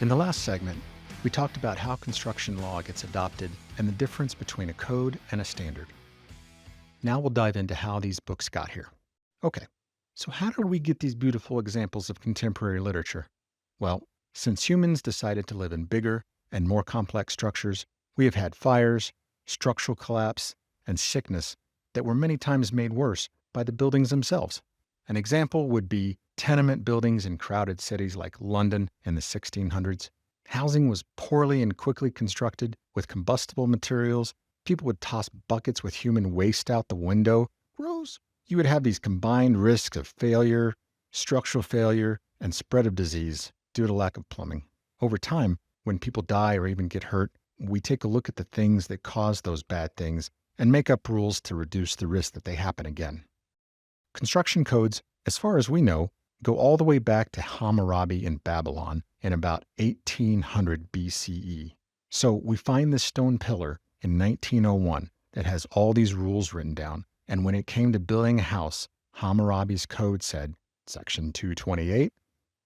In the last segment, we talked about how construction law gets adopted and the difference between a code and a standard. Now we'll dive into how these books got here. Okay, so how did we get these beautiful examples of contemporary literature? Well, since humans decided to live in bigger and more complex structures, we have had fires, structural collapse, and sickness that were many times made worse by the buildings themselves. An example would be tenement buildings in crowded cities like London in the 1600s. Housing was poorly and quickly constructed with combustible materials. People would toss buckets with human waste out the window. Gross. You would have these combined risks of failure, structural failure, and spread of disease due to lack of plumbing. Over time, when people die or even get hurt, we take a look at the things that cause those bad things and make up rules to reduce the risk that they happen again. Construction codes, as far as we know, go all the way back to Hammurabi in Babylon in about 1800 BCE. So we find this stone pillar in 1901 that has all these rules written down, and when it came to building a house, Hammurabi's code said, Section 228,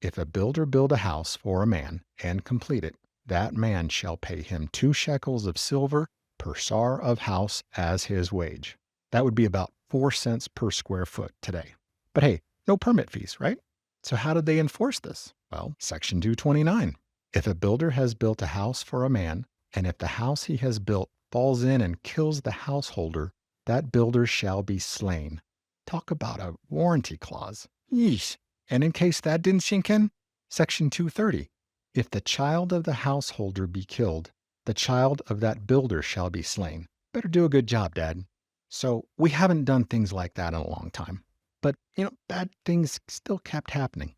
if a builder build a house for a man and complete it, that man shall pay him 2 shekels of silver per sar of house as his wage. That would be about 4 cents per square foot today. But hey, no permit fees, right? So how did they enforce this? Well, Section 229. If a builder has built a house for a man, and if the house he has built falls in and kills the householder, that builder shall be slain. Talk about a warranty clause. Yeesh. And in case that didn't sink in, Section 230. If the child of the householder be killed, the child of that builder shall be slain. Better do a good job, Dad. So we haven't done things like that in a long time. But, bad things still kept happening.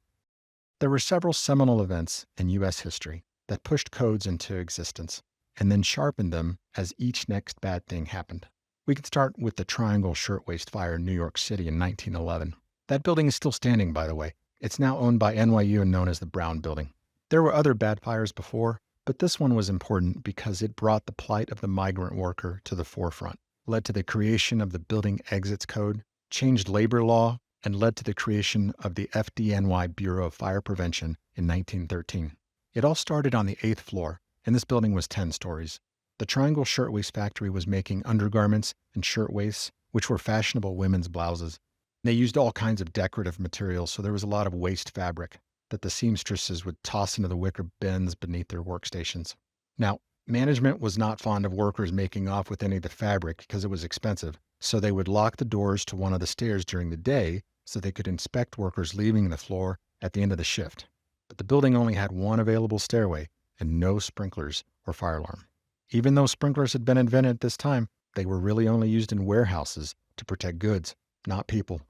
There were several seminal events in U.S. history that pushed codes into existence and then sharpened them as each next bad thing happened. We can start with the Triangle Shirtwaist Fire in New York City in 1911. That building is still standing, by the way. It's now owned by NYU and known as the Brown Building. There were other bad fires before, but this one was important because it brought the plight of the migrant worker to the forefront, led to the creation of the Building Exits Code, changed labor law, and led to the creation of the FDNY Bureau of Fire Prevention in 1913. It all started on the 8th floor, and this building was 10 stories. The Triangle Shirtwaist Factory was making undergarments and shirtwaists, which were fashionable women's blouses. They used all kinds of decorative materials, so there was a lot of waste fabric that the seamstresses would toss into the wicker bins beneath their workstations. Now, management was not fond of workers making off with any of the fabric because it was expensive, so they would lock the doors to one of the stairs during the day so they could inspect workers leaving the floor at the end of the shift. But the building only had one available stairway and no sprinklers or fire alarm. Even though sprinklers had been invented at this time, they were really only used in warehouses to protect goods, not people.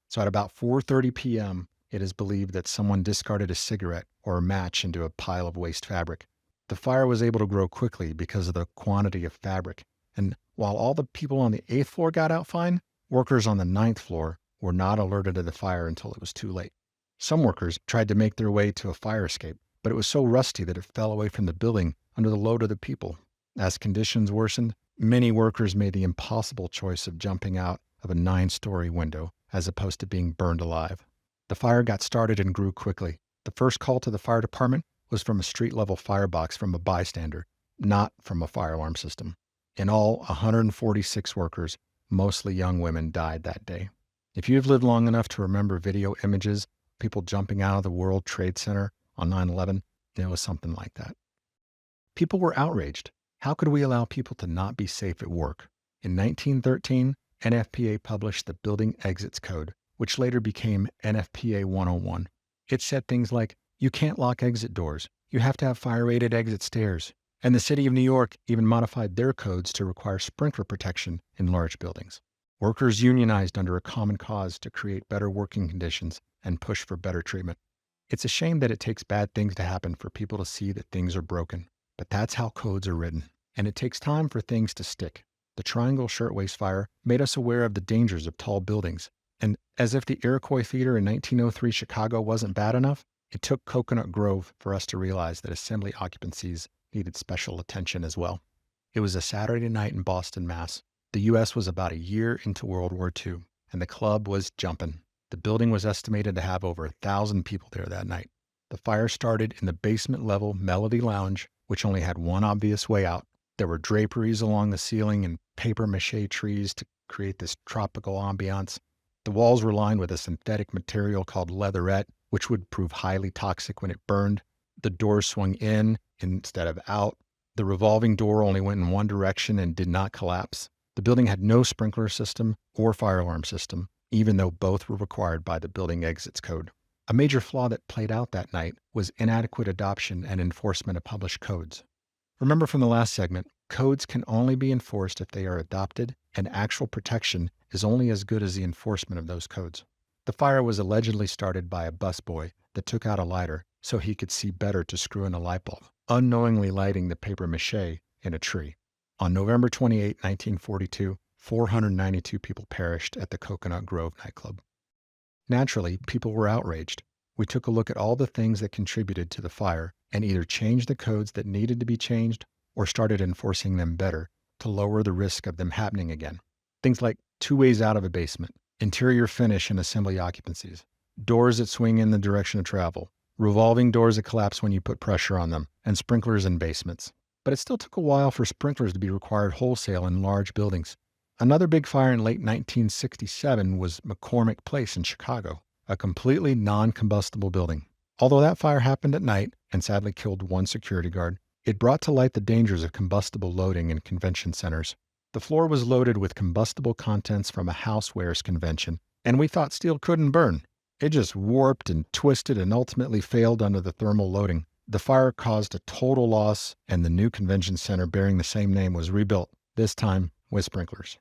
So at about 4:30 p.m., it is believed that someone discarded a cigarette or a match into a pile of waste fabric. The fire was able to grow quickly because of the quantity of fabric. And while all the people on the 8th floor got out fine, workers on the 9th floor were not alerted to the fire until it was too late. Some workers tried to make their way to a fire escape, but it was so rusty that it fell away from the building under the load of the people. As conditions worsened, many workers made the impossible choice of jumping out of a 9-story window as opposed to being burned alive. The fire got started and grew quickly. The first call to the fire department was from a street-level firebox from a bystander, not from a fire alarm system. In all, 146 workers, mostly young women, died that day. If you have lived long enough to remember video images of people jumping out of the World Trade Center on 9/11, it was something like that. People were outraged. How could we allow people to not be safe at work? In 1913, NFPA published the Building Exits Code, which later became NFPA 101. It said things like, you can't lock exit doors. You have to have fire-rated exit stairs. And the city of New York even modified their codes to require sprinkler protection in large buildings. Workers unionized under a common cause to create better working conditions and push for better treatment. It's a shame that it takes bad things to happen for people to see that things are broken. But that's how codes are written. And it takes time for things to stick. The Triangle Shirtwaist Fire made us aware of the dangers of tall buildings. And as if the Iroquois Theater in 1903 Chicago wasn't bad enough, it took Coconut Grove for us to realize that assembly occupancies needed special attention as well. It was a Saturday night in Boston, Mass. The U.S. was about a year into World War II, and the club was jumping. The building was estimated to have over 1,000 people there that night. The fire started in the basement level Melody Lounge, which only had one obvious way out. There were draperies along the ceiling and papier-mâché trees to create this tropical ambiance. The walls were lined with a synthetic material called leatherette, which would prove highly toxic when it burned. The doors swung in instead of out. The revolving door only went in one direction and did not collapse. The building had no sprinkler system or fire alarm system, even though both were required by the building exits code. A major flaw that played out that night was inadequate adoption and enforcement of published codes. Remember from the last segment, codes can only be enforced if they are adopted, and actual protection is only as good as the enforcement of those codes. The fire was allegedly started by a busboy that took out a lighter so he could see better to screw in a light bulb, unknowingly lighting the papier-mâché in a tree. On November 28, 1942, 492 people perished at the Coconut Grove nightclub. Naturally, people were outraged. We took a look at all the things that contributed to the fire and either changed the codes that needed to be changed or started enforcing them better to lower the risk of them happening again. Things like 2 ways out of a basement, interior finish and assembly occupancies, doors that swing in the direction of travel, revolving doors that collapse when you put pressure on them, and sprinklers in basements. But it still took a while for sprinklers to be required wholesale in large buildings. Another big fire in late 1967 was McCormick Place in Chicago, a completely non-combustible building. Although that fire happened at night and sadly killed one security guard, it brought to light the dangers of combustible loading in convention centers. The floor was loaded with combustible contents from a housewares convention, and we thought steel couldn't burn. It just warped and twisted and ultimately failed under the thermal loading. The fire caused a total loss, and the new convention center bearing the same name was rebuilt, this time with sprinklers.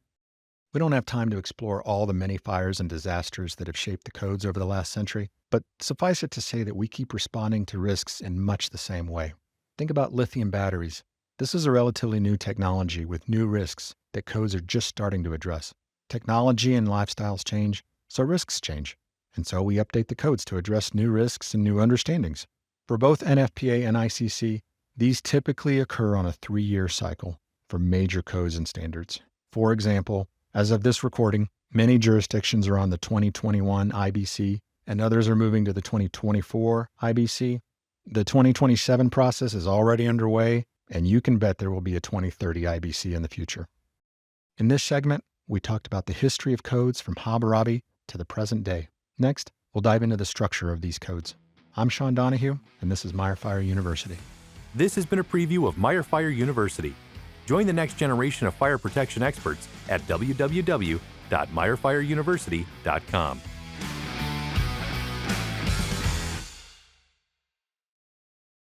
We don't have time to explore all the many fires and disasters that have shaped the codes over the last century, but suffice it to say that we keep responding to risks in much the same way. Think about lithium batteries. This is a relatively new technology with new risks that codes are just starting to address. Technology and lifestyles change, so risks change. And so we update the codes to address new risks and new understandings. For both NFPA and ICC, these typically occur on a 3-year cycle for major codes and standards. For example, as of this recording, many jurisdictions are on the 2021 IBC and others are moving to the 2024 IBC. The 2027 process is already underway, and you can bet there will be a 2030 IBC in the future. In this segment, we talked about the history of codes from Hammurabi to the present day. Next, we'll dive into the structure of these codes. I'm Sean Donahue, and this is MeyerFire University. This has been a preview of MeyerFire University. Join the next generation of fire protection experts at www.meyerfireuniversity.com.